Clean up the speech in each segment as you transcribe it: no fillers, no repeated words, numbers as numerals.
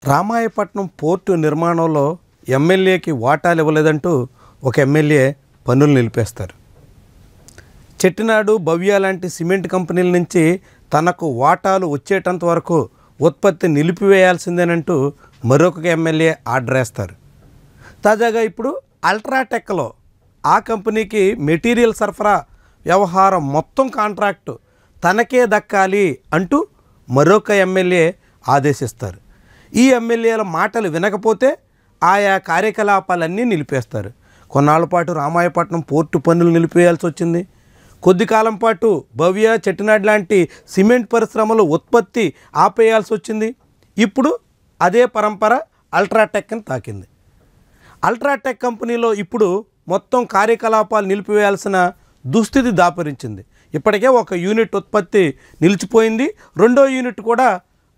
Ramayapatnam port నిర్మాణంలో ఎమ్మెల్యేకి వాటాలు ఇవ్వలేదంటూ ఒక ఎమ్మెల్యే పనులు నిలిపేస్తారు. చెట్టినాడు, భవ్య లాంటి సిమెంట్ కంపెనీల నుంచి తనకు వాటాలు వచ్చేటంత వరకు ఉత్పత్తి నిలిపివేయాల్సిందేనంటూ మరొక ఎమ్మెల్యే ఆర్డర్ వేస్తారు. తాజాగా ఇప్పుడు అల్ట్రాటెక్లో ఆ కంపెనీకి మెటీరియల్ సరఫరా వ్యవహారం మొత్తం కాంట్రాక్టు తనకే దక్కాలి అంటూ మరొక ఎమ్మెల్యే ఆదేశిస్తారు. ఈ ఎమ్మెల్యేల మాటలు వినకపోతే ఆయా కార్యకలాపాలన్నీ నిలిపేస్తారు. కొన్నాళ్ల పాటు రామాయపట్నం పోర్టు పనులు నిలిపేయాల్సి వచ్చింది. కొద్ది కాలం పాటు భవ్య, చెట్టినాడు లాంటి సిమెంట్ పరిశ్రమలు ఉత్పత్తి ఆపేయాల్సి వచ్చింది. ఇప్పుడు అదే పరంపర అల్ట్రాటెక్ని తాకింది. అల్ట్రాటెక్ కంపెనీలో ఇప్పుడు మొత్తం కార్యకలాపాలు నిలిపివేయాల్సిన దుస్థితి దాపురించింది. ఇప్పటికే ఒక యూనిట్ ఉత్పత్తి నిలిచిపోయింది, రెండో యూనిట్ కూడా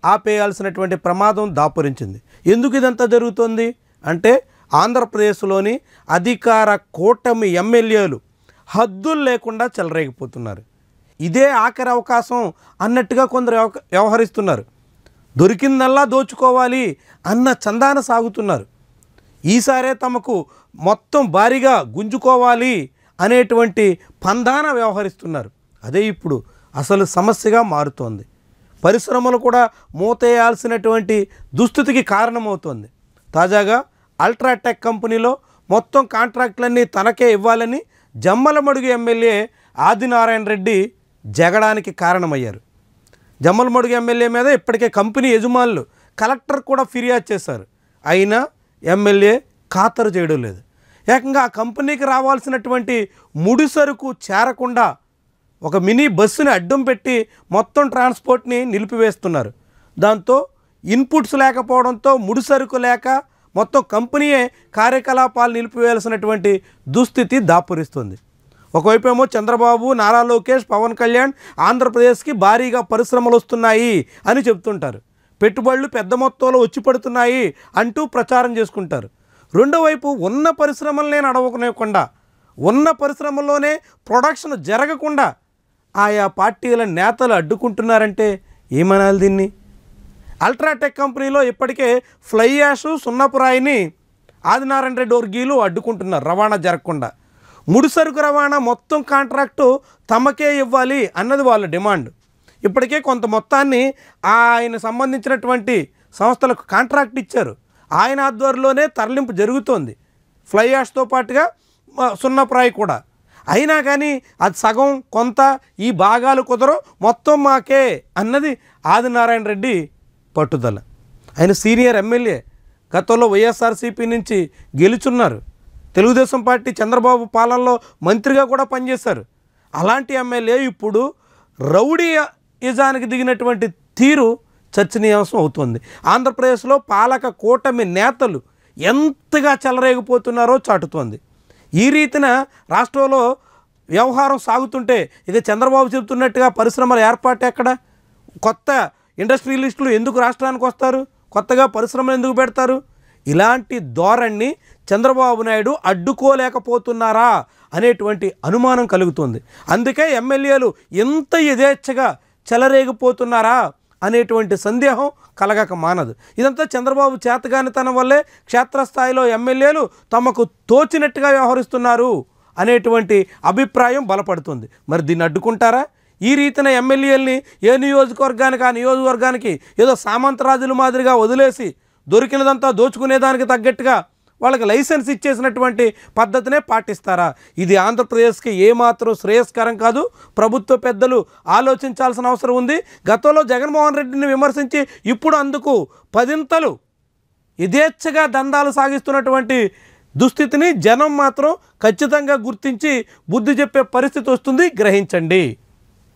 ఆపేయాల్సినటువంటి ప్రమాదం దాపురించింది. ఎందుకు ఇదంతా జరుగుతోంది అంటే ఆంధ్రప్రదేశ్లోని అధికార కూటమి ఎమ్మెల్యేలు హద్దులు లేకుండా చెలరేగిపోతున్నారు. ఇదే ఆఖరి అవకాశం అన్నట్టుగా కొందరు వ్యవహరిస్తున్నారు. దొరికిందల్లా దోచుకోవాలి అన్న చందాన సాగుతున్నారు. ఈసారే తమకు మొత్తం భారీగా గుంజుకోవాలి అనేటువంటి పందాన వ్యవహరిస్తున్నారు. అదే ఇప్పుడు అసలు సమస్యగా మారుతోంది. పరిశ్రమలు కూడా మూతేయాల్సినటువంటి దుస్థితికి కారణమవుతోంది. తాజాగా అల్ట్రాటెక్ కంపెనీలో మొత్తం కాంట్రాక్టులన్నీ తనకే ఇవ్వాలని జమ్మలమడుగు ఎమ్మెల్యే ఆదినారాయణ రెడ్డి జగడానికి కారణమయ్యారు. జమ్మలమడుగు ఎమ్మెల్యే మీద ఇప్పటికే కంపెనీ యజమానులు కలెక్టర్ కూడా ఫిర్యాదు చేశారు. అయినా ఎమ్మెల్యే ఖాతరు చేయడం లేదు. ఏకంగా ఆ కంపెనీకి రావాల్సినటువంటి ముడి సరుకు చేరకుండా ఒక మినీ బస్సుని అడ్డం పెట్టి మొత్తం ట్రాన్స్పోర్ట్ని నిలిపివేస్తున్నారు. దాంతో ఇన్పుట్స్ లేకపోవడంతో ముడి సరుకు లేక మొత్తం కంపెనీయే కార్యకలాపాలు నిలిపివేయాల్సినటువంటి దుస్థితి దాపురిస్తుంది. ఒకవైపేమో చంద్రబాబు, నారా లోకేష్, పవన్ కళ్యాణ్ ఆంధ్రప్రదేశ్కి భారీగా పరిశ్రమలు వస్తున్నాయి అని చెప్తుంటారు. పెట్టుబడులు పెద్ద మొత్తంలో వచ్చి పడుతున్నాయి అంటూ ప్రచారం చేసుకుంటారు. రెండో వైపు ఉన్న పరిశ్రమలనే నడవకుండా, ఉన్న పరిశ్రమల్లోనే ప్రొడక్షన్ జరగకుండా ఆయా పార్టీల నేతలు అడ్డుకుంటున్నారంటే ఏమనాలి దీన్ని? అల్ట్రాటెక్ కంపెనీలో ఇప్పటికే ఫ్లై యాష్, సున్నపురాయిని ఆదినారాయణ రెడ్డి వర్గీయులు అడ్డుకుంటున్నారు రవాణా జరగకుండా. ముడిసరుకు రవాణా మొత్తం కాంట్రాక్టు తమకే ఇవ్వాలి అన్నది వాళ్ళ డిమాండ్. ఇప్పటికే కొంత మొత్తాన్ని ఆయన సంబంధించినటువంటి సంస్థలకు కాంట్రాక్ట్ ఇచ్చారు. ఆయన ఆధ్వర్యంలోనే తరలింపు జరుగుతోంది, ఫ్లై యాష్తో పాటుగా సున్నపురాయి కూడా. అయినా కానీ అది సగం కొంత ఈ భాగాలు కుదరవు, మొత్తం మాకే అన్నది ఆదినారాయణ రెడ్డి పట్టుదల. ఆయన సీనియర్ ఎమ్మెల్యే, గతంలో వైఎస్ఆర్సీపీ నుంచి గెలుచున్నారు. తెలుగుదేశం పార్టీ చంద్రబాబు పాలనలో మంత్రిగా కూడా పనిచేశారు. అలాంటి ఎమ్మెల్యే ఇప్పుడు రౌడీ యజానికి దిగినటువంటి తీరు చర్చనీయాంశం అవుతుంది. ఆంధ్రప్రదేశ్లో పాలక కూటమి నేతలు ఎంతగా చెలరేగిపోతున్నారో చాటుతోంది. ఈ రీతిన రాష్ట్రంలో వ్యవహారం సాగుతుంటే ఇక చంద్రబాబు చెబుతున్నట్టుగా పరిశ్రమల ఏర్పాటు ఎక్కడ? కొత్త ఇండస్ట్రియలిస్టులు ఎందుకు రాష్ట్రానికి వస్తారు? కొత్తగా పరిశ్రమలు ఎందుకు పెడతారు? ఇలాంటి ధోరణిని చంద్రబాబు నాయుడు అడ్డుకోలేకపోతున్నారా అనేటువంటి అనుమానం కలుగుతుంది. అందుకే ఎమ్మెల్యేలు ఎంత యథేచ్ఛగా చెలరేగిపోతున్నారా అనేటువంటి సందేహం కలగక మానదు. ఇదంతా చంద్రబాబు చేతగానితనం వల్లే క్షేత్రస్థాయిలో ఎమ్మెల్యేలు తమకు తోచినట్టుగా వ్యవహరిస్తున్నారు అనేటువంటి అభిప్రాయం బలపడుతుంది. మరి దీన్ని అడ్డుకుంటారా? ఈ రీతిన ఎమ్మెల్యేలని ఏ నియోజకవర్గానికి ఆ నియోజకవర్గానికి ఏదో సామంతరాజుల మాదిరిగా వదిలేసి దొరికినదంతా దోచుకునేదానికి తగ్గట్టుగా వాళ్ళకి లైసెన్స్ ఇచ్చేసినటువంటి పద్ధతినే పాటిస్తారా? ఇది ఆంధ్రప్రదేశ్కి ఏమాత్రం శ్రేయస్కరం కాదు. ప్రభుత్వ పెద్దలు ఆలోచించాల్సిన అవసరం ఉంది. గతంలో జగన్మోహన్ రెడ్డిని విమర్శించి ఇప్పుడు అందుకు పదింతలు యథేచ్ఛగా దందాలు సాగిస్తున్నటువంటి దుస్థితిని జనం మాత్రం ఖచ్చితంగా గుర్తించి బుద్ధి చెప్పే పరిస్థితి వస్తుంది. గ్రహించండి.